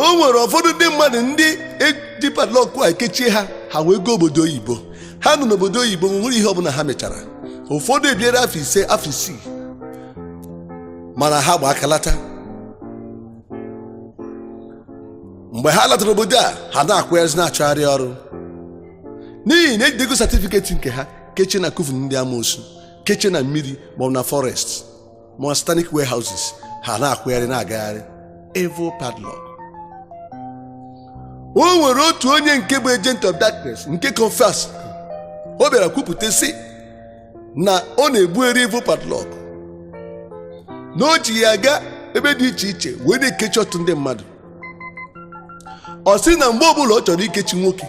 O nwere ụfọdụ ndị mmadụ ndị eji padlock a kechie ha wee go obodo oyibo. Ha nọ n'obodo oyibo nwere ihe ọbụla ha mechara. Ụfọdụ ebiere afọ 5 afọ 6 mana ha gba akalata. Mgbe ha latara obodo a, ha na-akwụghazi na-achọgharị ọrụ n'ihi na ejidego satifiketi nke ha kechie na kuvun ndị amoosu, kechie na mmiri maọbụ na forest ma satanic warehouses. Ha na-akwụgharị na-agagharị. Evil padlock. O nwere otu onye nke bụ agent of darkness nke confess. O bịara kwupụta sị na ọ na-ebugheri evil padlock, na o ji ya aga ebe dị iche iche wee na-ekechi ọtụtụ ndị mmadụ. Ọ sị na mgbe ọbụla ọ chọrọ ikechi nwoke,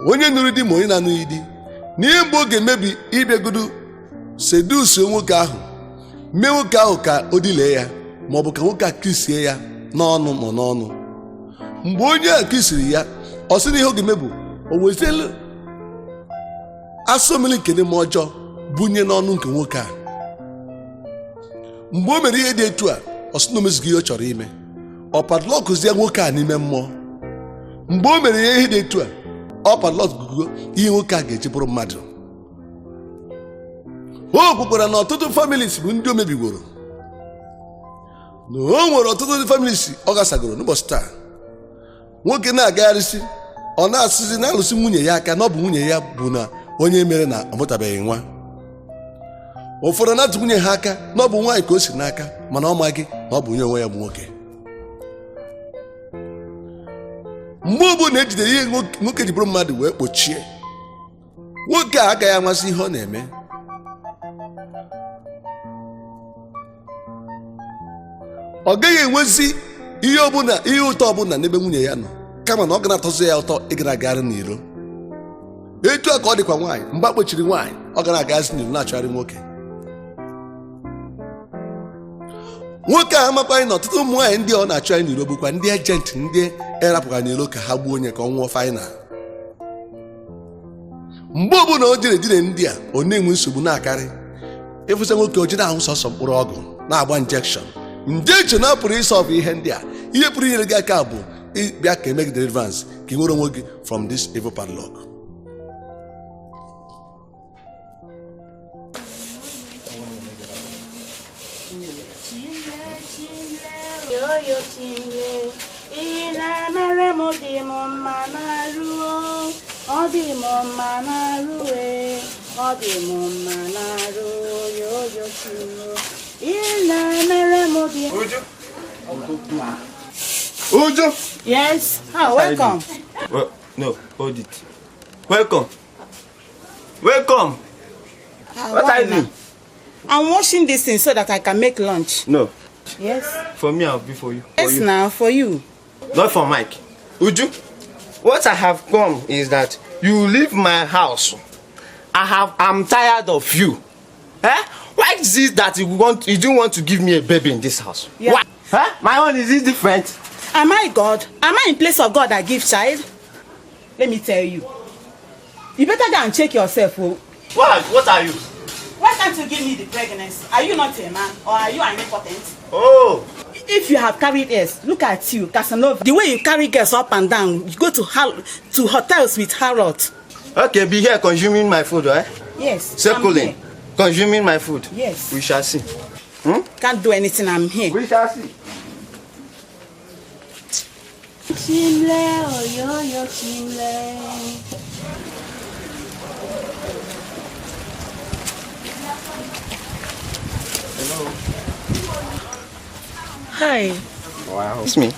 onye nụrụ di ma onye na-anụghị di, n'ihe mgbe ọ ga-emebi ịbịagodu sedusuo nwoke ahụ, mee nwoke ahụ ka o dilee ya maọbụ ka nwoke a kisie ya n'ọnụ ma n'ọnụ. Mgbe onye a kisiri ya, ọ sị na ihe ọ ga-emebu o wezielu asọ mmiri nke ndị mmụọ ọjọọ bunye n'ọnụ nke nwoke a. Mgbe o mere ihe dị etu a, ọ sị na o mezighị ihe ọ chọrọ ime. Ọ padlọkụzie nwoke a n'ime mmụọ. Mgbe o mere ihe dị etu a, ọ padlọkụgo ihe nwoke a ga-eji bụrụ mmadụ. O kwukwara na ọtụtụ families bụ ndị o mebigoro, na o nwere ọtụtụ ndị families ọ gasagoro n'ụbọchị taa. Nwoke na-agagharịsị, ọ na-asịzi na alụsị nwunye ya aka na ọ bụ nwunye ya bụ na onye mere na ọ mụtabeghị nwa. Ụfọdụ na-atụ nwunye ha aka na ọ bụ nwaanyị ka o si n'aka mana ọ maghị na ọ bụ onye onwe ya bụ nwoke. Mgbe ọbụla ejidere ihe nwoke ji bụrụ mmadụ wee kpochie, nwoke a agaghị amasị ihe ọ na-eme. Ọ gaghị enwezi ihe ụtọ ọbụla n'ebe nwunye ya nọ, kama na ọ ga na-atọzi ya ụtọ ịgara agagharị n'iro. Etu a ka ọ dịkwa nwaanyị. Mgbe a kpochiri nwaanyị, ọ ga na-agagharị n'iro na-achọgharị nwoke. Nwoke a amakwaghị na ọtụtụ ụmụ nwaanyị ndị ọ na-achọ anyị n'iro bụkwa ndị ejenti ndị erapụga n'iro ka ha gbuo onye ka ọ nwụọ faịnal. Mgbe ọbụla o jere dire ndị a, ọ na-enwe nsogbu na-akarị. Ịfụsa nwoke o jiri ahụ sọsọ mkpụrụ ọgwụ na-agba injection. Injection na pụrụ ịsọlvụ ihe ndị a. Ihe pụrụ inyere gị aka bụ ịbịa ka eme gị deliverance, ka ị nwere onwe gị from this evil padlock. Uju? Yes. Oh, welcome. Well, no, hold it. Welcome. Welcome. What are you doing? I'm washing this thing so that I can make lunch. No. Yes. For me, I'll be for you. Yes, now for you. Not for Mike. Uju, what I have come is that you leave my house. I'm tired of you. Eh? Why is it that you don't want to give me a baby in this house? Yeah. Why? Huh? My own is it different? Am I God? Am I in place of God that gives child? Let me tell you. You better go and check yourself. Oh. What are you? Why can't you give me the pregnancy? Are you not a man or are you an impotent? Oh. If you have carried girls, look at you, Casanova. The way you carry girls up and down, you go to hotels with Harrod. Okay, be here consuming my food, right? Yes. Circling. Consuming my food. Yes. We shall see. Can't do anything, I'm here. We shall see. Chimle, oh yo chimle. Hello. Hi. Wow. It's me.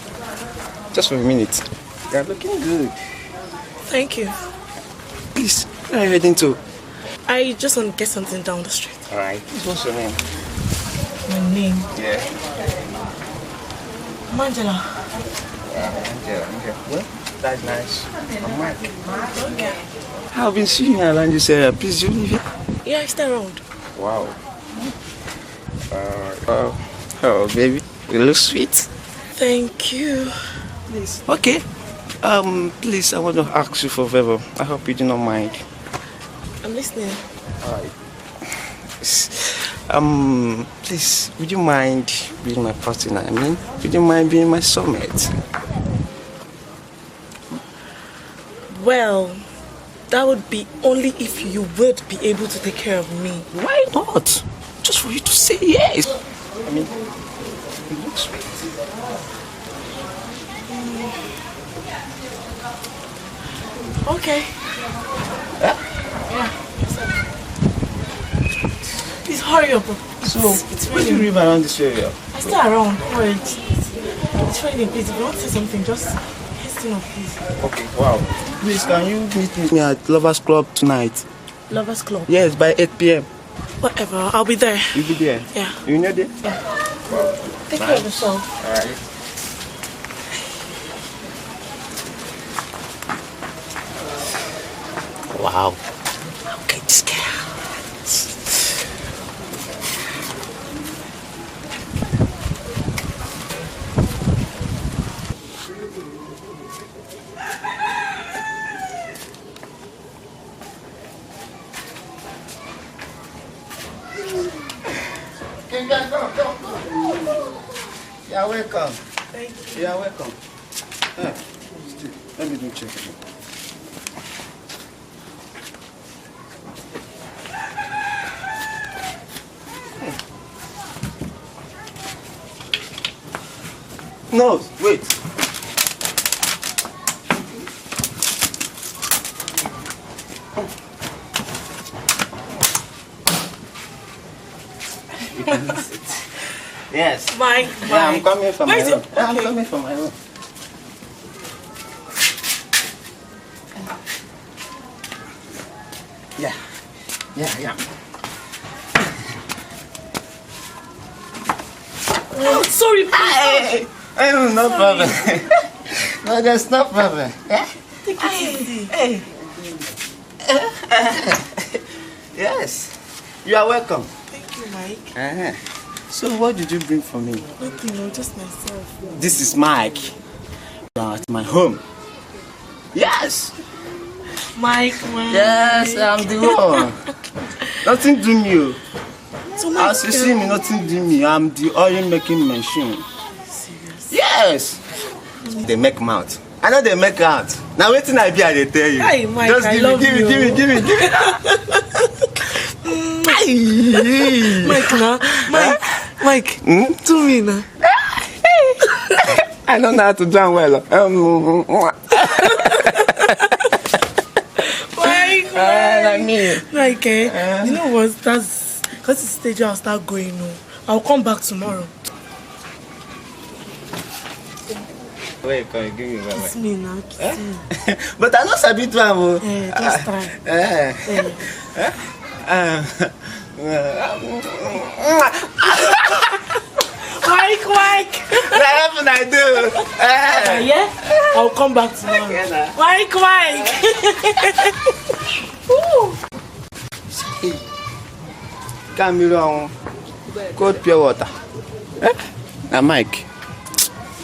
Just for a minute. You're looking good. Thank you. Please, where are you heading to? I just want to get something down the street. Alright. What's your name? My name? Yeah. Angela. Okay. Well, that's nice. I'm Mike. Okay. I've been seeing you around this area. Please, you live here? Yeah, I stay around. Wow. Oh, baby. You look sweet. Thank you. Please. Okay. Please, I want to ask you for a favor. I hope you do not mind. I'm listening. Alright. Please, would you mind being my partner? I mean, would you mind being my soulmate? Well, that would be only if you would be able to take care of me. Why not? Just for you to say yes. I mean, it looks sweet. Okay. Yeah? Yeah. Please hurry up. It's really raining around this area. I stay around. Wait. It's raining, please. If you want to say something, just hasten up, please. Okay, wow. Please, can you meet me at Lovers Club tonight? Lovers Club? Yes, by 8 p.m. Whatever, I'll be there. You'll be there? Yeah. You know there? Yeah. Wow. Take care of yourself. Alright. Wow. Okay, this girl. You're welcome. Thank you. You're welcome. Let me do check it. No, wait. You can miss it. Yes. Mike. Yeah, I'm coming from my Where's room. it? I'm Okay. coming from my room. Yeah. Yeah. Oh, sorry, please. Hey, no problem. No, there's no problem. Take it easy. Hey. Yes. You are welcome. Thank you, Mike. So what did you bring for me? Nothing, no, just myself. This is Mike. You are at my home. Yes. Mike. Yes, I'm the one. Nothing do me. So Mike, As you see me, nothing do me. I'm the oil making machine. serious? Yes. They make mouth. I know they make out. Now waiting I be, I tell you. Hey, Mike, just I give love me, give me. Mike, now. Mike. To me, now. I don't know how to dance well. Mike, you know what? That's because it's the stage I'll start going. No, I'll come back tomorrow. Wait, can you give me one? It's me now. But I know sabi do am. Just try. Mike. What happen I do? Yeah? I'll come back tomorrow. Mike. Can be wrong. Cold pure water. Now Mike,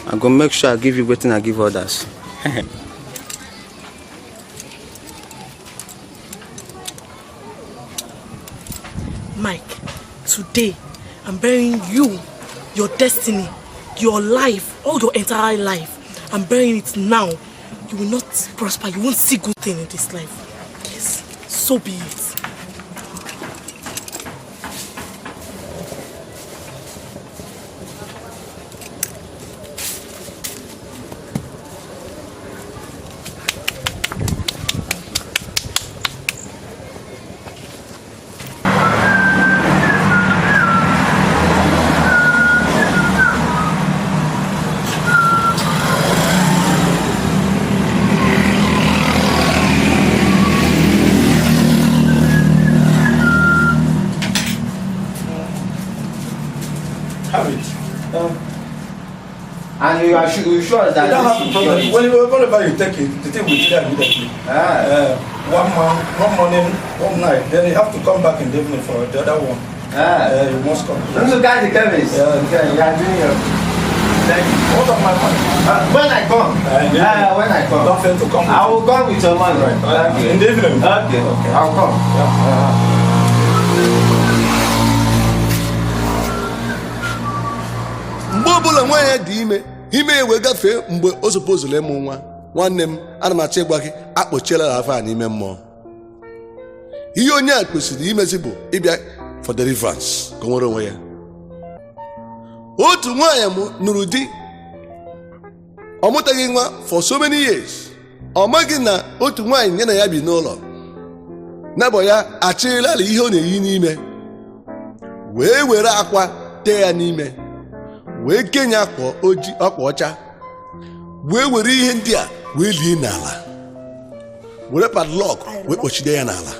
I'm gonna make sure I give you everything I give others. Mike, today I'm burying you, your destiny, your life, all your entire life. I'm burying it now. You will not prosper. You won't see good thing in this life. Yes, so be it. And you are sure that You don't have a problem. Whenever you take it, the thing will clear immediately. One morning, one night, then you have to come back in the evening for the other one. You must come. Look at the chemist. You are doing your. What of my money? When I come. When I come. Don't fail to come. I will come with your money. Right. Okay. In the evening. Okay. I'll come. Yeah. nwaanyị dị ime wee gafee mgbe o supozuru ịmụ nwa. Nwanne m, ana m achọ ịgwa gị, akpọchiela afọ a n'ime mmụọ. Ihe onye a kwesịrị imezi bụ ịbịa for deliverance ka o nwere onwe ya. Otu nwaanyị m nụrụ di, ọ mụtaghị nwa for so many years. Ọ maghị na otu nwaanyị ya na ya bi n'ụlọ, nabọ ya achịrịla ihe ọ na-eyi n'ime, wee were akwa tee ya n'ime, wee kenye akwa ọcha, wee were ihe ndị a wee lie n'ala, were padlock wee kpochide ya n'ala.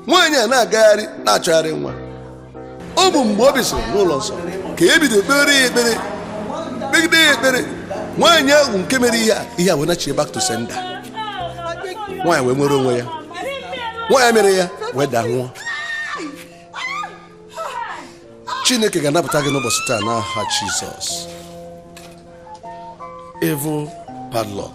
Nwaanyị a na-agagharị na-achọgharị nwa. Ọ bụ mgbe o bisiri n'ụlọ nsọ ka e bido kpere ya ekpere, kpegide ya ekpere. Nwaanyị ahụ nke mere ihe a wee nachie back to sender. Nwaanyị wee nwere onwe ya. Nwaanyị mere ya wee daa nwụọ. Chineke ga-anapụta gị n'ụbọchị taa n'aha Jizọs. Evil padlock.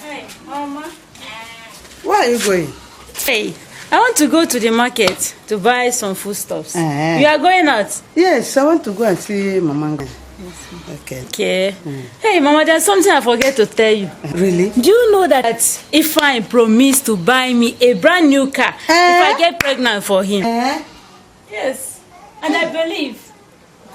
Hey, Mama. Where are you going? Hey, I want to go to the market to buy some foodstuffs. You are going out? Yes, I want to go and see Mama. Okay. Okay. Hey, Mama, there's something I forget to tell you. Really? Do you know that if I promise to buy me a brand new car if I get pregnant for him? Yes. And I believe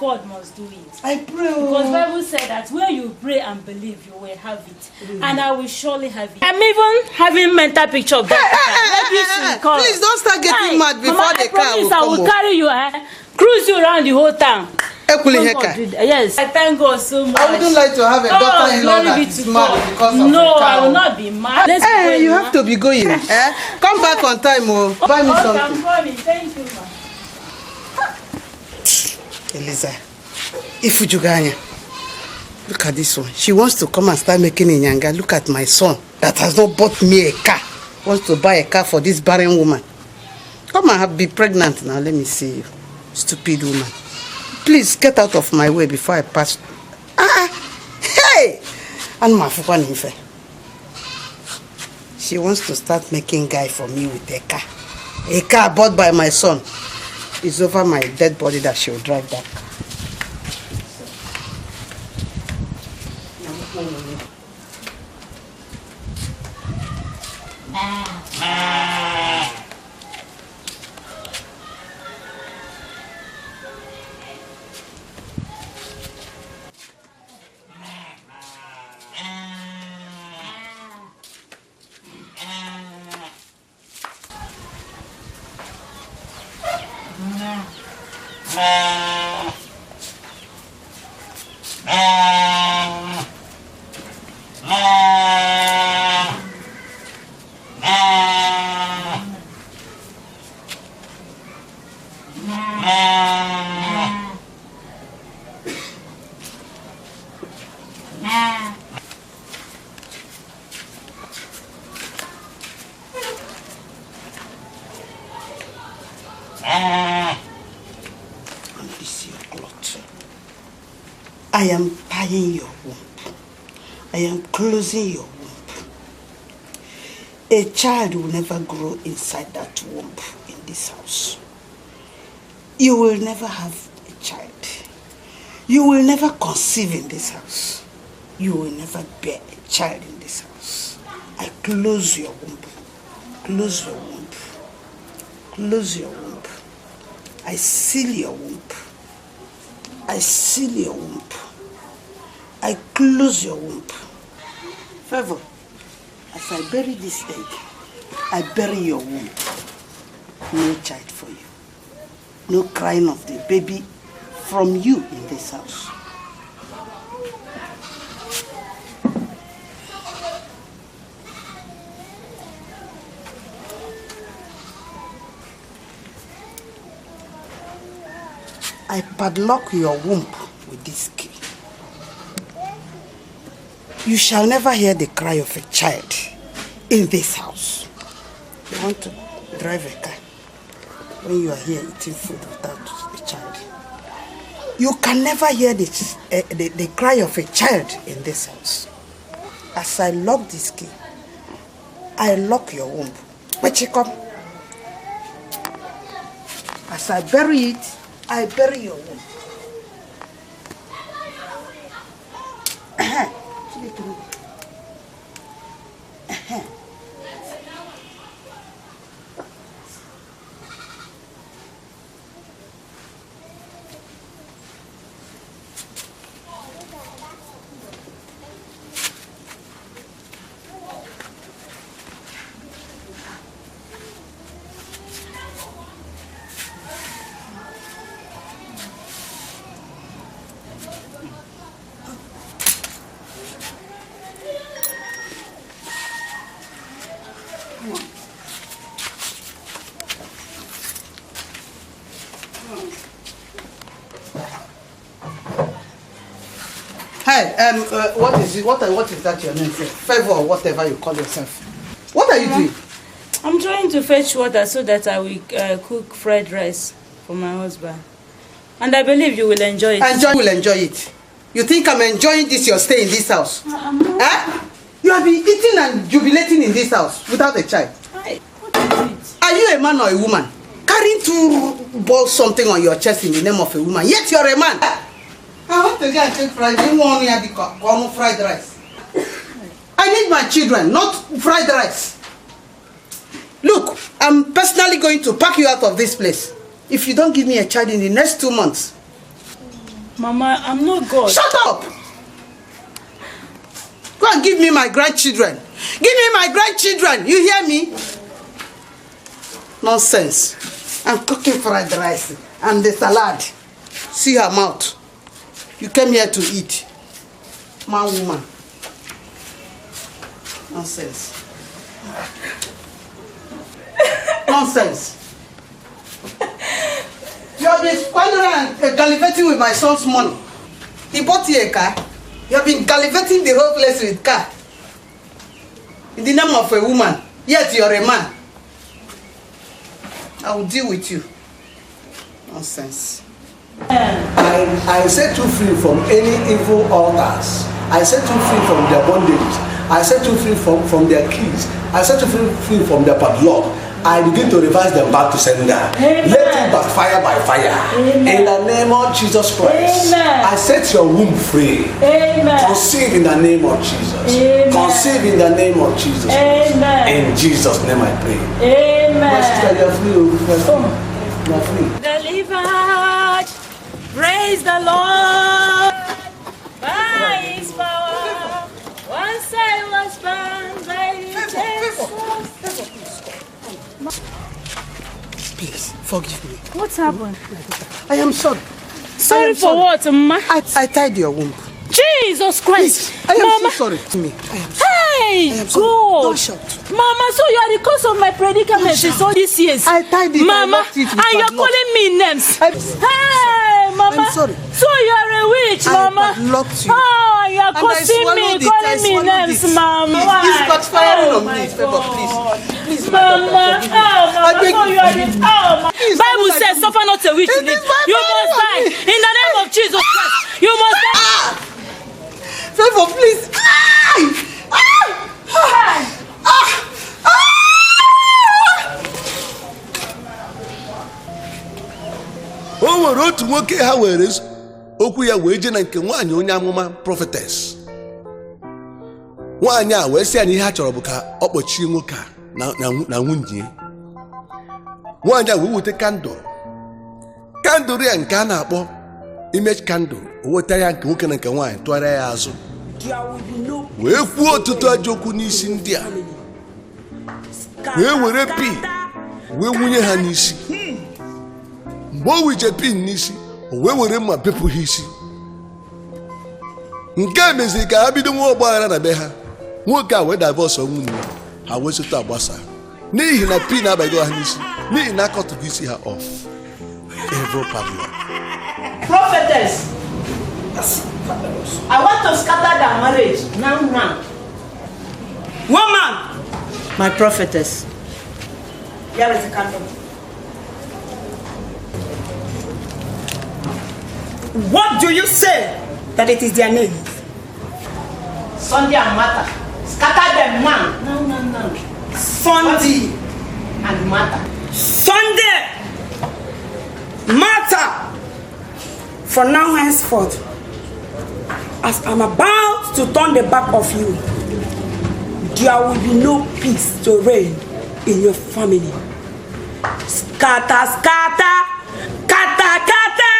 God must do it. I pray. Because the Bible said that where you pray and believe, you will have it. And I will surely have it. I'm even having mental picture of that. Please don't start getting mad before Mama, the car will come. I will carry you, cruise you around the whole town. Yes, I thank God so much. I wouldn't like to have a daughter-in-law that is mad because of No, the car. I will not be mad. Let's go, You have to be going. Come back on time, buy me something. I'm coming. Thank you, ma. Eliza, Ifujuganya, look at this one. She wants to come and start making inyanga. Look at my son that has not bought me a car. Wants to buy a car for this barren woman. Come and be pregnant now. Let me see you, stupid woman. Please get out of my way before I pass. Hey! And my she wants to start making guy for me with a car. A car bought by my son. It's over my dead body that she will drive that car. I am tying your womb. I am closing your womb. A child will never grow inside that womb in this house. You will never have a child. You will never conceive in this house. You will never bear a child in this house. I close your womb. Close your womb. Close your womb. I seal your womb. I seal your womb. I close your womb. Favor, as I bury this egg, I bury your womb. No child for you. No crying of the baby from you in this house. I padlock your womb with this key. You shall never hear the cry of a child in this house. You want to drive a car when you are here eating food without a child. You can never hear the cry of a child in this house. As I lock this key, I lock your womb. But you come. As I bury it, I bury your womb. Hey, what is it? What is that your name? Favor or whatever you call yourself. What are you doing? I'm trying to fetch water so that I will cook fried rice for my husband. And I believe you will enjoy it. You will enjoy it. You think I'm enjoying this, your stay in this house? Eh? You have been eating and jubilating in this house without a child. Hi, what is it? Are you a man or a woman? Carrying two balls something on your chest in the name of a woman, yet you're a man. I want to go and take fried rice. I need my children, not fried rice. Look, I'm personally going to pack you out of this place if you don't give me a child in the next 2 months. Mama, I'm not God. Shut up! Go and give me my grandchildren. Give me my grandchildren. You hear me? Nonsense. I'm cooking fried rice and the salad. See her mouth. You came here to eat. Man, woman. Nonsense. Nonsense. You have been squandering and gallivanting with my son's money. He bought you a car. You have been gallivanting the whole place with car. In the name of a woman. Yet you're a man. I will deal with you. Nonsense. I set you free from any evil altars. I set you free from their bondage. I set you free from their keys. I set you free from their padlock. I begin to reverse them back to sender. Amen. Let it backfire by fire. Amen. In the name of Jesus Christ. Amen. I set your womb free. Amen. Conceive in the name of Jesus. Amen. Conceive in the name of Jesus. Amen. In Jesus' name I pray. Amen. My sister, you're free. You're free. Delivered. Praise the Lord. By His power. Once I was bound by Jesus. Please, forgive me. What's happened? I am sorry. Sorry for what, Ma? I tied your womb. Jesus Christ! Please, I am Mama. so sorry. To me. I am sorry. Hey, God! Don't shout. Mama, so you are the cause of my predicament in all these years. I tied it. Mama, and you're calling me names. Hey, Mama. I'm sorry. So you are a witch, Mama. I locked you. Oh, you are cursing me, calling me names, Mama. It's backfiring on me. Favor, please. Please, Mama. I beg so you are the Bible says, suffer not a witch to live. You must die. In the name of Jesus Christ. You must die. Favor, please. O nwere otu nwoke ha were okwu ya wee je na nke nwaanyị onye amụma prophetess. Nwaanyị a wee sị ya na ihe ha chọrọ bụ ka ọ kpọchie nwoke a na nwunye. Nwaanyị a wee weta kandụl ya nke a na-akpọ image candle, o weta ya nke nwoke na nke nwaanyị tụgharịa ya azụ wee kwuo ọtụtụ ajọ okwu n'isi ndị a wee were pin wee wunye ha n'isi. Mgbe o wuje pin n'isi, o wee were mma bepụ ha isi. Nke a meziri ka ha bido nwa ọgbaghara na be ha. Nwoke a wee divorce nwunye ha wee sote agbasa n'ihi na pin abaghị ha n'isi, n'ihi na akọtụghị isi ha off. Evil Padlock. Prophetess, I want to scatter their marriage now. Woman, my prophetess. Here is the candle. What do you say that it is their name? Sunday and Martha. Scatter them now. No. Sunday. And Martha. Sunday. Martha. From now henceforth, as I'm about to turn the back of you, there will be no peace to reign in your family. Scatter, scatter, kata, kata.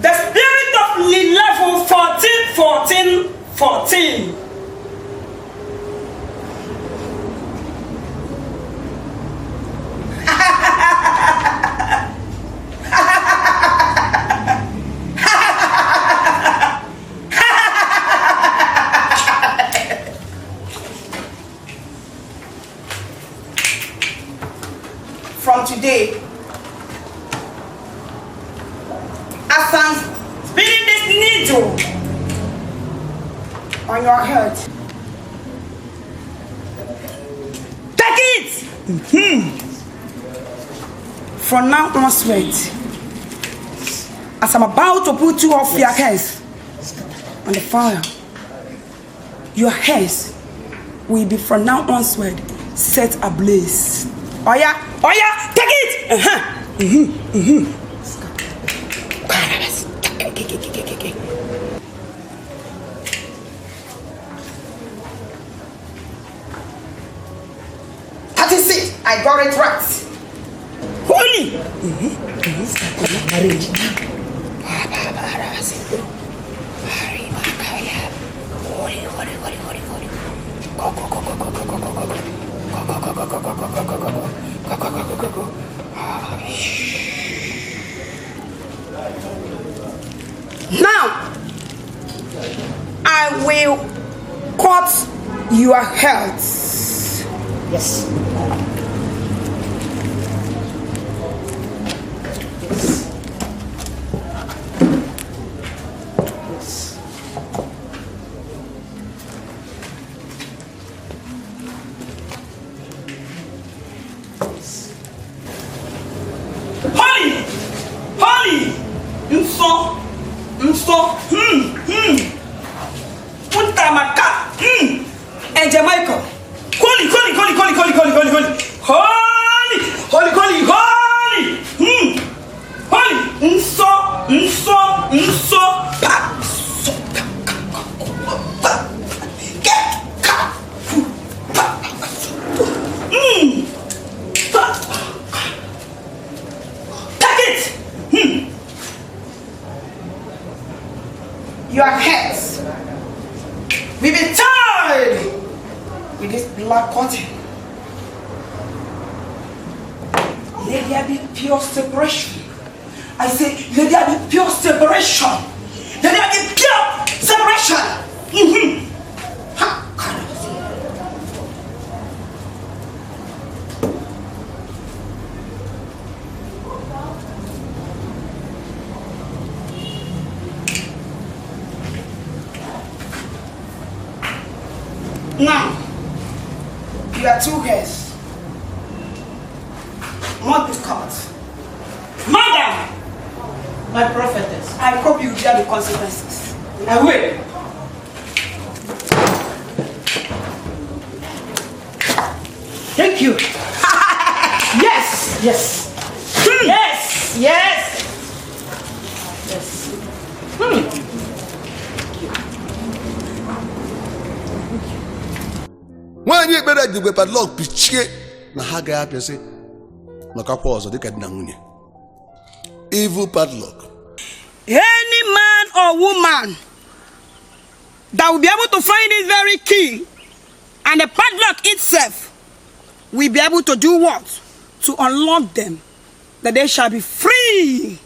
The spirit of level 14, 14, 14. From today, as I'm spinning this needle on your head, take it. From now onward, as I'm about to put two of your hairs on the fire, your hairs will be from now onward set ablaze. Oh yeah, take it. That is it. I got it right. Holy. Now, I will cut your health. Yes. Holy, Untamaka, and Jamaica. Holy, your heads will be tied with this black cotton. Let there be pure separation. I say, let there be pure separation. Let there be pure separation. Now, you are two hairs. Not this cut. Madam! My prophetess. I hope you bear the consequences. I will. Thank you. Yes. Yes. Yes. Yes. Yes. nwaanyị ekpere digwe padlock pichie na ha agaghị apịasị nọkakwa ọzọ dịka di na nwunye. Evil padlock. Any man or woman that will be able to find this very key and the padlock itself will be able to do what? To unlock them, that they shall be free.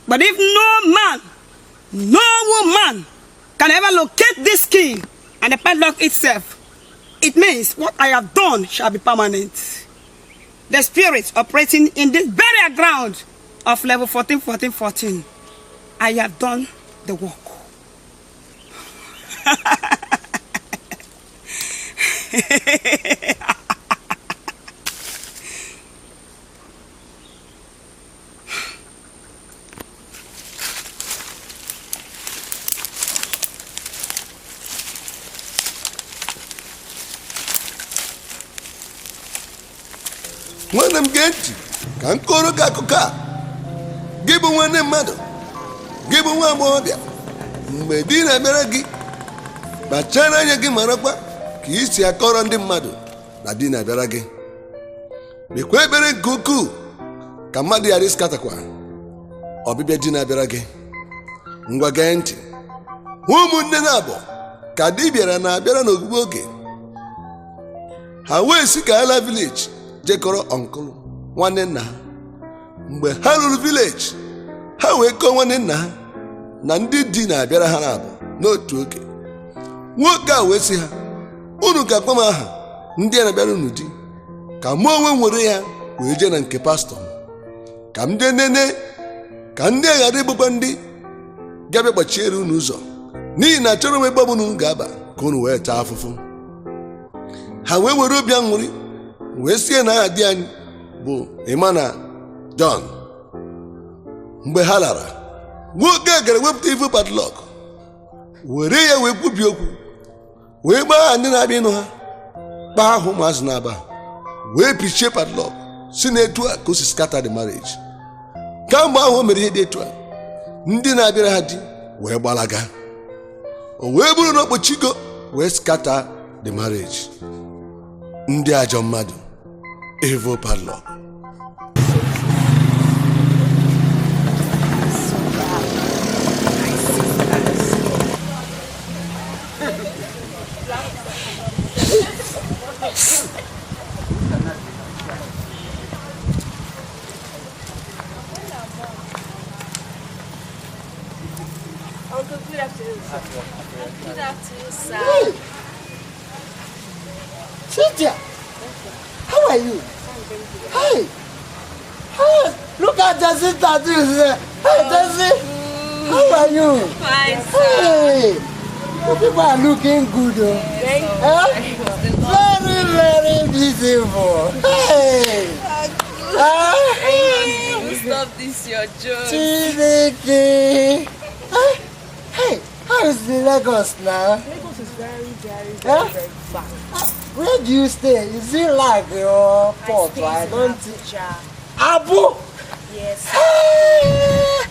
But if no man, no woman can ever locate this key and the padlock itself, it means what I have done shall be permanent. The spirit operating in this burial ground of level 14, 14, 14, I have done the work. nwanne m gee ntị ka m kọrọ gị akụkọ a. Gị bụ nwanne mmadụ, gị bụ nwa agbọghọbịa, mgbe di na-abịara gị, kpachara anya gị marakwa ka ị si akọrọ ndị mmadụ na di na-abịara gị. Mekwa ekpere nke ukwuu ka mmadụ ghara ịskatakwa ọbịbịa di na-abịara gị. Ngwa gee ntị. Ụmụnne na-abụ ka di bịara na-abịara n'ogbugbu oge. Ha wee si ka ala vileji jekọrọ ọnkụlụ nwanne nna ha. Mgbe ha ruru vileji, ha wee kọọ nwanne nna ha na ndị di na-abịara ha na-abụ n'otu oge. Nwoke a wee sị ha, unu ga-akpọ m aha ndị a na-abịara unu di, ka mụ onwe nwere ya wee jee na nke pastọ m, ka m jee nene ka ndị a ghara ịbụkwa ndị ga-abịa gbachiere unu ụzọ, n'ihi na achọrọ m ebe ọbụla unu ga-aba ka unu wee taa afụfụ. Ha wee were obi aṅụrị wee sie na aha di anyị bụ Emma na John. Mgbe ha lara, nwoke a gara wepụta ifu padlock, were ya wee kwubi okwu, wee gbaa ha ndị na-abịa ịnụ ha, kpaa ahụ ụmụazụ na-aba, wee pichie padlock si na etu a ka o si scatter the marriage. Kamgbe ahụ o mere ihe dị etu a, ndị na-abịara ha di wee gbalaga. O wee bụrụ na okpochigo wee scatter the marriage. Ndị ajọ mmadụ, evil padlock. Uncle, good afternoon, sir. Good afternoon, sir. Hey! Cynthia! How are you? Hey! Hey! Look at the sister too! Hey, Desi! How are you? Fine, sir. Hey! You people are looking good, oh. Thank you. Very, very beautiful. Hey! Stop this, your joke. Chineke! Hey! How is the Lagos now? Lagos is very, very, Huh? very far. Where do you stay? Is it like your port? I don't think. Abu! Yes. Hey!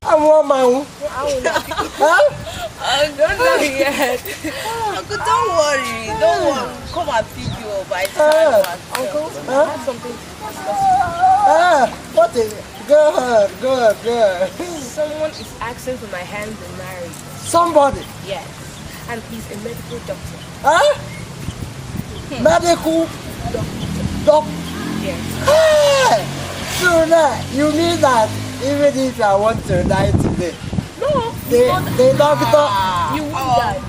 I'm one man. Huh? Don't know yet. Uncle, don't worry. Don't worry. Come and pick you up by the time. Uncle, I have something to discuss with What is it? Go ahead, go ahead, go ahead. you. Someone is asking for my hand in marriage. Somebody. Yes. And he's a medical doctor. Huh? Medical doctor. Yes. Hey! So now, you mean that even if I want to die today, No. the doctor. You won't die.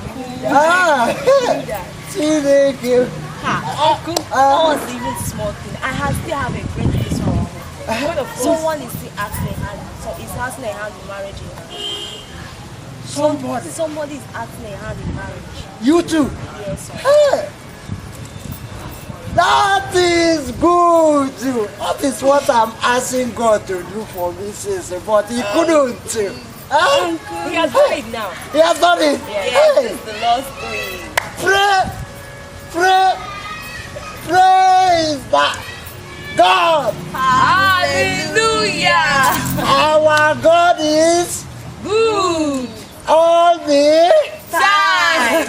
Ah! You won't die. Chineke. Uncle, that was even small thing. I still have a great news for you. Someone is still asking a hand. So is asking a hand in marriage. Somebody. Somebody is asking a hand in marriage. You too. Yes, sir. Hey! That is good. That is what I'm asking God to do for me, sister, but he couldn't. Huh? Uncle, he has done it now. He has done it. Yes, Hey! it's the Lord's doing. Praise that God. Hallelujah! Our God is Good all the time.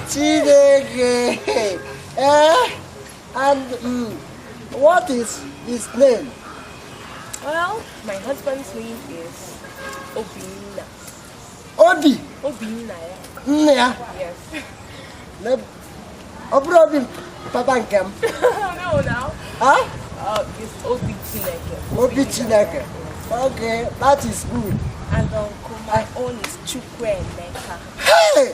Chineke. And what is his name? Well, my husband's name is Obinna. Obi. Obinna, Nne ya. yes. Ọ bụrụ Obi papa nke m. No, now. Huh? It's Obi Chineke. Obi Chineke. Okay, that is good. And Uncle, my own is Chukwuemeka. Hey!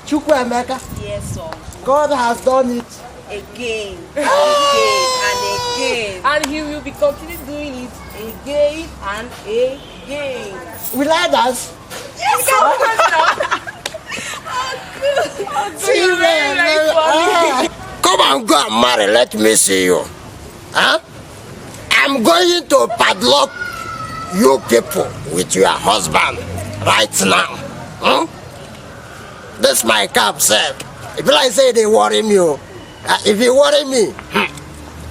Chukwuemeka. Yes, sir. God has done it. Again, and again, and again. And he will be continuing doing it again and again. Will I dance? Yes, sir. See you later. Come on, go and marry. Let me see you. Huh? I'm going to padlock you people with your husband right now. Hmm? This my cap said. If like say they worry me, if you worry me,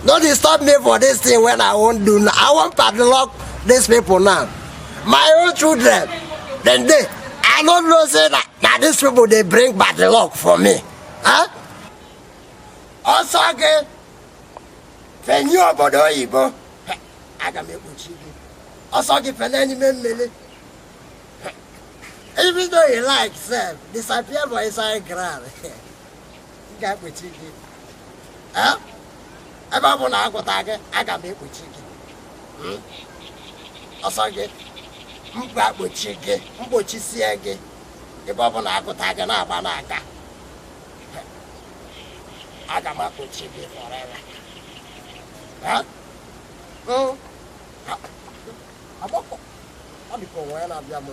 don't disturb me for this thing when I won't do. I won't padlock these people now. My own children, then I don't know say that these people they bring padlock for me. Huh? Also again, when you about the Igbo, I can make you. Also again, when any man even though you like self, disappear for inside ground. You got with you. Huh? If I want to go target, I can make with you. Also again, I'm back with you. I'm what you see again. If I want to go target, now I'm not. I got my good chicken forever. Huh? No. I'm going to go to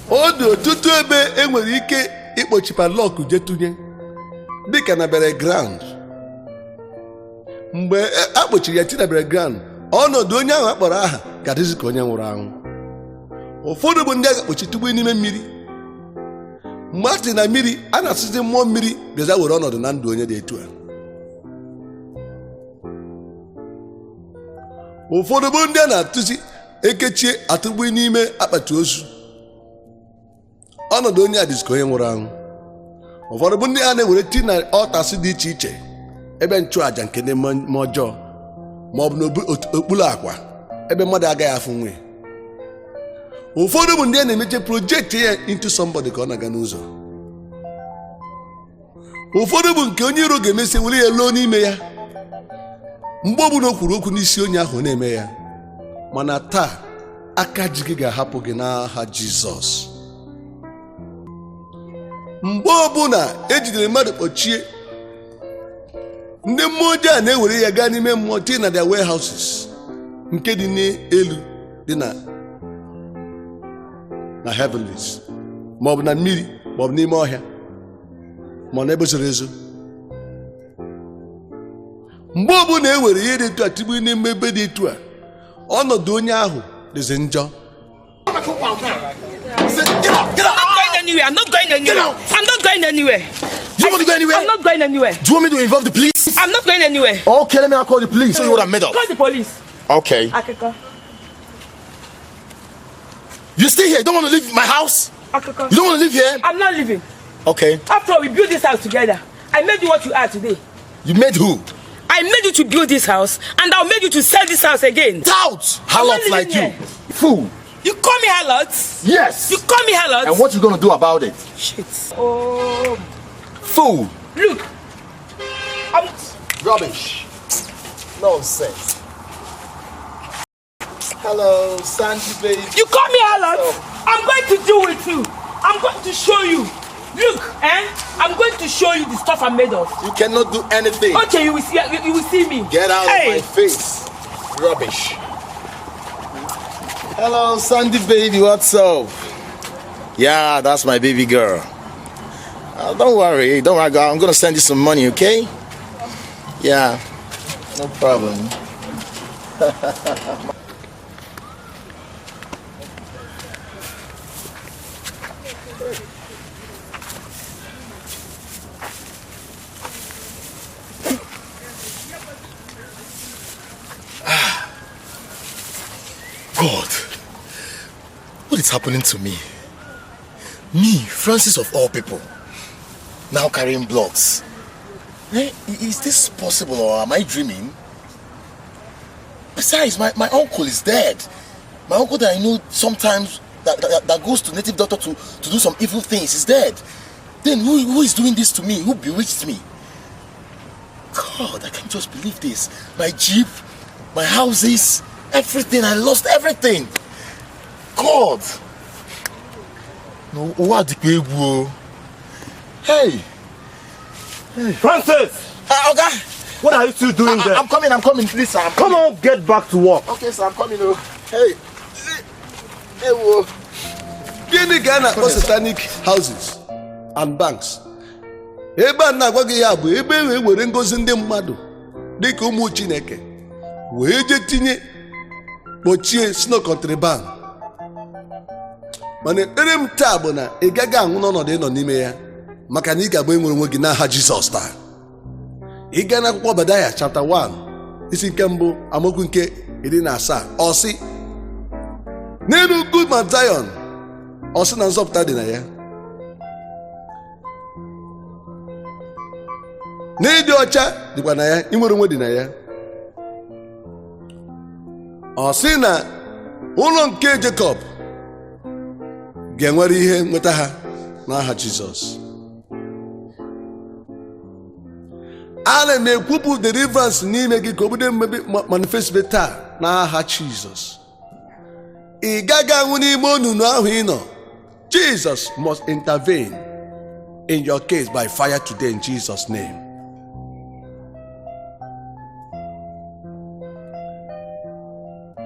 ọ dị ọtụtụ ebe enwere ike ikpochi padlock jetunye dịka na bere ground. Mgbe a kpochiri ya tinabere ground, ọnọdụ onye ahụ akpọrọ aha ga-adịzi ka onye nwụrụ anwụ. Ụfọdụ bụ ndị a ga-akpochi tugbu n'ime mmiri. Mgbe a tiri na mmiri, a na-asịzi mmụọ mmiri bịaza were ọnọdụ na ndụ onye dị etu a. Ụfọdụ bụ ndị a na-atụzi ekechie atụgbu n'ime akpati ozu, ọnọdụ onye a dịzi ka onye nwụrụ anwụ. Ụfọdụ bụ ndị a na-ewere tii na ọtasị dị iche iche ebe nchụaja nke ndị mmụọ ọjọọ, ma ọ bụ n'okpuru akwa ebe mmadụ agaghị afụ nwe. Ụfọdụ bụ ndị a na-emeche projekti ya into somebody ka ọ na-aga n'ụzọ. Ụfọdụ bụ nke onye iro ga-emesi were ya loo n'ime ya mgbe ọ bụla o kwuru okwu n'isi onye ahụ na-eme ya. Mana taa aka ji gị ga-ahapụ gị n'aha Jizọs. Mgbe ọbụla ejidere mmadụ kpọchie, ndị mmụọ ọjọọ a na-ewere ya gaa n'ime mmụọ tie na their warehouses nke dị n'elu dị na heavenlies, maọbụ na mmiri, maọbụ n'ime ọhịa, ma n'ebe zoro ezo. Mgbe ọbụla ewere ihe dị etu a tigbu n'ime ebe dị etu a, ọnọdụ onye ahụ dịzi njọ. I'm not going anywhere. I'm not going anywhere. Do you want to go anywhere? I'm not going anywhere. Do you want me to involve the police? I'm not going anywhere. Okay, let me call the police. Show you what I'm made of. Call the police. Okay. Akiko. You stay here. You don't want to leave my house? Akiko. You don't want to live here? I'm not leaving. Okay. After all, we built this house together. I made you what you are today. You made who? I made you to build this house, and I'll make you to sell this house again. Tout! Harlots like you. Fool. You call me harlot? Yes. You call me harlot? And what you gonna do about it? Shit. Oh. Fool. Look. Rubbish. Nonsense. Hello, Sandy baby. You call me harlot? I'm going to deal with you. I'm going to show you. Look, I'm going to show you the stuff I'm made of. You cannot do anything. Okay, you will see me. Get out of my face. Rubbish. Hello, Sandy baby, what's up? Yeah, that's my baby girl. Don't worry, I'm gonna send you some money, okay? Yeah, no problem. God, what is happening to me? Me, Francis of all people, now carrying blocks. Is this possible or am I dreaming? Besides, my uncle is dead. My uncle that I know sometimes that goes to native doctor to do some evil things is dead. Then who is doing this to me? Who bewitched me? God, I can't just believe this. My jeep, my houses, everything, I lost everything. God. No, what Hey. Francis! Okay. What are you still doing there? I'm coming, please, sir. Come on, get back to work. Okay, sir, I'm coming. Hey. Ewo. Gịnị ka a na-akpọ satanic houses and banks? Ebe a na-agwa gị ya bụ ebe e were ngozi ndị mmadụ dịka ụmụ Chineke wee je tinye kpochie si na contraband. Mana ekpere m taa bụ na ị gaghị anwụ n'ọnọdụ ịnọ n'ime ya, maka na ị ga-agba enwere onwe gị n'aha Jizọs taa. Ị gaa n'akwụkwọ Obadiah chapter 1 isi nke mbụ amaokwu nke 17, ọ sị n'elu ugwu Mount Zion, ọ sị na nzọpụta dị na ya, n'ịdị ọcha dịkwa na ya, inwere onwe dị na ya. Ọ sị na ụlọ nke Jekọb ga-enwere ihe nweta ha n'aha Jizọs. Ana m ekwupụ deliverance n'ime gị ka obodo mmebi manifest taa n'aha Jizọs. Ị gaghị anwụ n'ime onunu ahụ ị nọ. Jesus must intervene in your case by fire today in Jesus' name.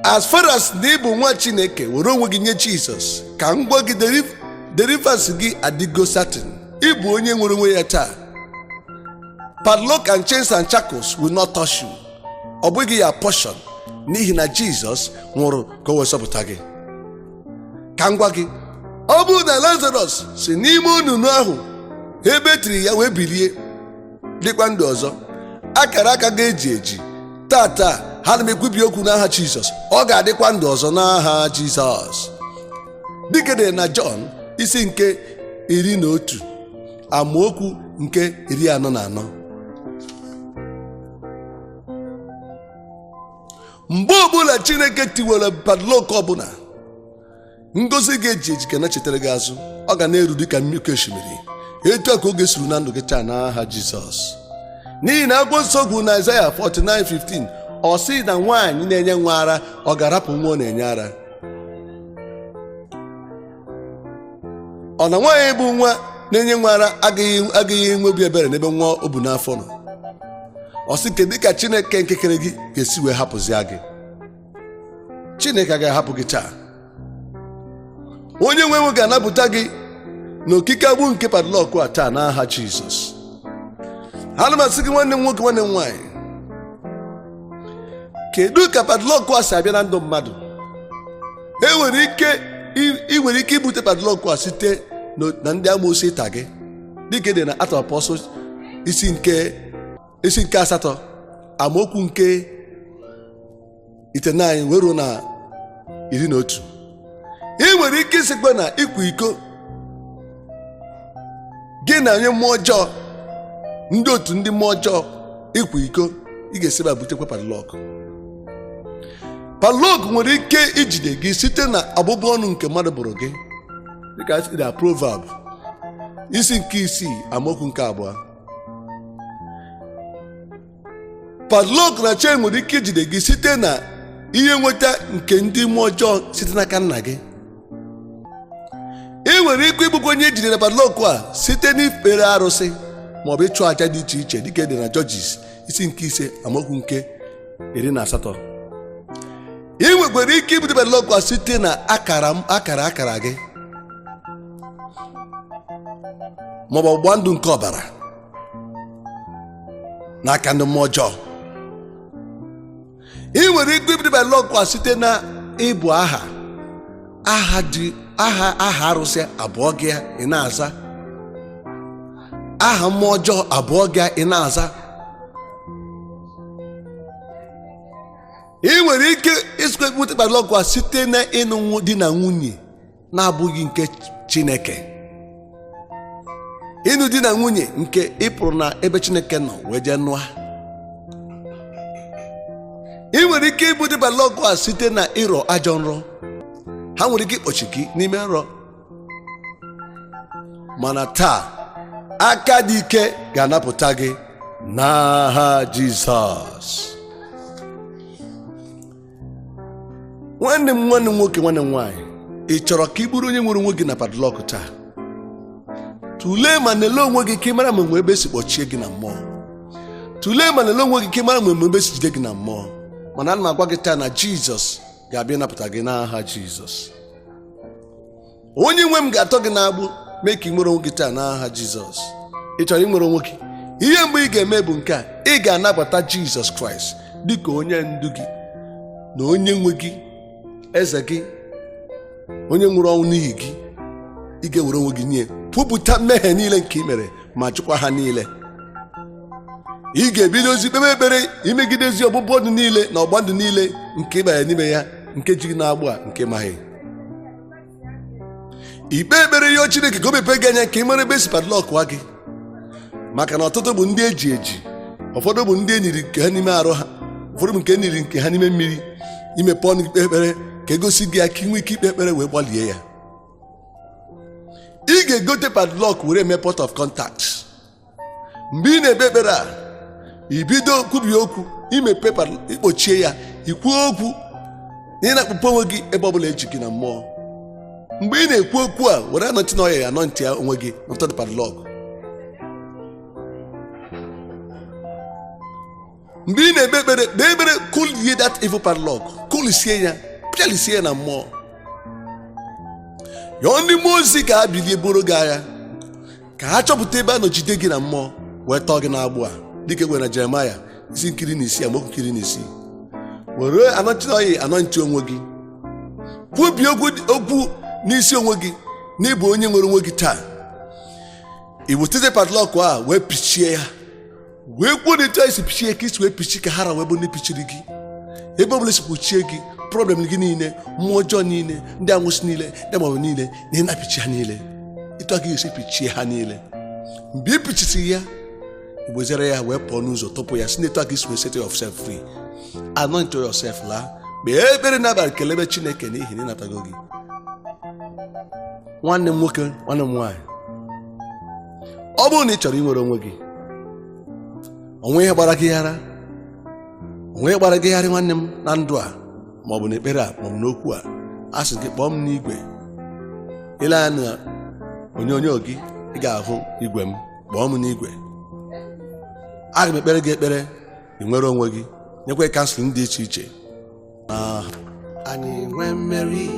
As far as na ị bụ nwa Chineke were onwe gị nye Jesus, ka m gwa gị deliverance gị adịgo certain. Ị bụ onye nwere onwe ya taa. Padlock and chains and shackles will not touch you. Ọ bụghị ya portion, n'ihi na Jesus nwụrụ ka o wee zọpụta gị. Ka m gwa gị, ọ bụrụ na Lazarus si n'ime onunu ahụ ebe etiri ya wee bilie dịkwa ndụ ọzọ, akara aka ga-eji eji taa ha na m ekwubi okwu n'aha Jizọs, ọ ga-adịkwa ndụ ọzọ n'aha Jizọs. Dịka dị na Jọn isi nke 11 amaokwu nke 44. Mgbe ọbụla Chineke tiwere padlock ọbụla, ngozi ga-eji eji ka na-chetara gị azụ, ọ ga na-eru dịka mmiri oke osimiri. Etu a ka oge suru na ndụ gị taa n'aha Jizọs. N'ihi na akwụkwọ nsọ kwuru na Aịzaya 49:15, ọ sị na nwaanyị na-enye nwa ara ọ ga-arapụ nwa ọ na-enye ara. Ọ na nwaanyị bụ nwa na-enye nwa ara agaghị enwe obi ebere n'ebe nwa o bu n'afọ nọ. Ọ sị kedụ ka Chineke nke kere gị ga-esi wee hapụzia gị? Chineke agaghị ahapụ gị taa. Onye nwe nwe ga-anapụta gị n'okike agbụ nke padlock a taa n'aha Jizọs. Ana m asị gị nwanne m nwoke, nwanne m nwaanyị, kedu ka padlock a si abịa na ndụ mmadụ? ị nwere ike ibute padlock a site na ndị amoosu ịta gị, dịka dị na Acts of Apostles isi nke 8 amaokwu nke 9 wee ruo na 11. Ị nwere ike isikwa na ịkwa iko gị na onye mmụọ ọjọọ, ndị otu ndị mmụọ ọjọọ, ịkwa iko, ị ga-esiba butekwa padlock. Padlock nwere ike ijide gị site na ọbụbụ ọnụ nke mmadụ bụrụ gị, dịka esi na Proverb isi nke 6 amaokwu nke 2. Padlock na chain nwere ike ijide gị site na ihe nweta nke ndị mmụọ ọjọọ site n'aka nna gị. Ị nwere ike ịbụkwa onye ejidere padlock a site n'ikpere arụsị maọbụ ịchụ aja dị iche iche, dịka dị na Judges isi nke 5 amaokwu nke 18. Ị nwekwara ike ibute padlock a site na akara gị maọbụ ọgbụgba ndụ nke ọbara n'aka ndị mmụọ ọjọọ. Ị nwere ike ibute padlock a site na ịbụ aha arụsị abụọ gị ị na-aza, aha mmụọ ọjọọ abụọ gị ị na-aza. Ị nwere ike ibute padlock a site na ịnụ di na nwunye na-abụghị nke Chineke, ịnụ di na nwunye nke ị pụrụ na ebe Chineke nọ wee jee nụa. Ị nwere ike ibute padlock a site na ịrọ ajọ nrọ. Ha nwere ike ikpochi gị n'ime nrọ. Mana taa aka dị ike ga-anapụta gị n'aha Jizọs. Nwanne m nwoke, nwanne m nwaanyị, ị chọrọ ka ị bụrụ onye nwere onwe gị na padlock taa? Tulee ma nele onwe gị ka ị mara ma ebe si kpọchie gị na mmụọ. Tulee ma nele onwe gị ka ị mara ma ebe si jide gị na mmụọ. Mana ana m agwa gị taa na Jizọs ga-abịa napụta gị n'aha Jizọs. onye nwe m ga-atọ gị n'agbụ mee ka ị nwere onwe gị taa n'aha Jizọs. Ị chọrọ inwere onwe gị, ihe mgbe ị ga-eme bụ nke a: ị ga-anabata Jizọs Kraịst dịka onye ndu gị na onye nwe gị, eze gị, onye nwụrụ ọnwụ n'ihi gị. Ị ga-ewere onwe gị nye, kwupụta mmehie niile nke ị mere ma jụkwa ha niile. Ị ga-ebidozi kpebe ekpere imegidezi ọgbụgbọ ndụ niile na ọgba ndụ niile nke ịbanye n'ime ya, nke ji gị na-agbụ a nke maghị. Ikpe ekpere rịọ Chineke ka o mepee gị anya ka ị mara ebe esi padlock wa gị, maka na ọtụtụ bụ ndị eji eji, ụfọdụ bụ ndị eniri nke ha n'ime arụ ha, ụfọdụ bụ nke eniri nke ha n'ime mmiri. Imepe ọnụ ikpe ekpere ka egosi gị ya ka ị nwee ike ikpe ekpere wee gbalie ya. Ị ga-egote padlock were eme port of contact. Mgbe ị na-ekpe ekpere a, ibido kwubie okwu, imepe ikpochie ya, ikwuo okwu na ị na-akpụpụ onwe gị ebe ọbụla eji gị na mmụọ. Mgbe ị na-ekwu okwu a, were anọntị na ọya ya anọntị ya onwe gị n'ụtọ dị padlock. Mgbe ị na-ekpe ekpere, kpee ekpere kụlie that evil padlock, kụlisie ya, pịalisie ya na mmụọ. Yọọ ndị mmụọ ozi ka ha bilie buru gị agha, ka ha chọpụta ebe a nọjide gị na mmụọ wee tọọ gị n'agbụ a, dịka egwe na Jeremaya isi 6 amaokwu 6. Were anọntị na ọya anọntị onwe gị, kwubie okwu n'isi onwe gị na ịbụ onye nwere onwe gị taa. I wetete padlock a wee pichie ya, wee kwuo na etu anyị si pichie ka isi wee pichi ka hara wee bụ ndị pichiri gị. Ebe ọbụla esi kpuchie gị, problem gị niile, mmụọ ọjọọ niile, ndị anwụsị niile, ndị maọbụ niile, na ị na-apichi ha niile. Etu a ka esi pichie ha niile. Mgbe ị pichisi ya, igbozere ya wee pụọ n'ụzọ, tọpụ ya, si na etu a ka isi wee set yourself free. Anoint yourself, laa kpee ekpere n'abalị, kelebe Chineke n'ihi na ịnatago gị. Nwanne m nwoke, nwanne m nwaanyị, ọ bụrụ na ị chọrọ inwere onwe gị, onwe ihe gbara gị ghara, onwe ihe gbara gị ghara nwanne m, na ndụ a maọbụ n'ekpere a maọbụ n'okwu a, a sị gị kpọọ m n'igwe. Ile anya na onyonyo gị, ị ga-ahụ igwe m. Kpọọ m n'igwe, aga m ekpere gị ekpere, ị nwere onwe gị, nyekwa kansụl dị iche iche. Anyị nwe mmeri,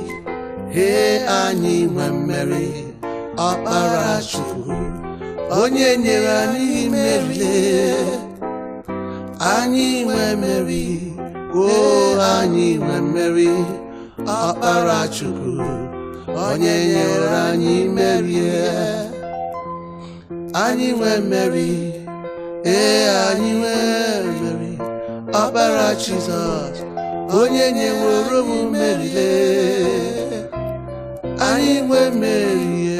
anyị nwe mmeri, ọkpara Chukwu onye nyere anyị mmeri. Anyị nwe mmeri, anyị nwe mmeri, ọkpara Chukwu onye nyere anyị mmeri. Anyị nwe mmeri, anyị nwe mmeri, ọkpara Jizọs onye nyeworo m mmeri. Anyị nwe mmeri,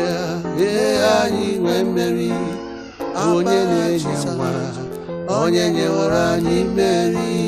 anyị nwe mmeri, onye na-enye nwa, onye nyeworo anyị mmeri.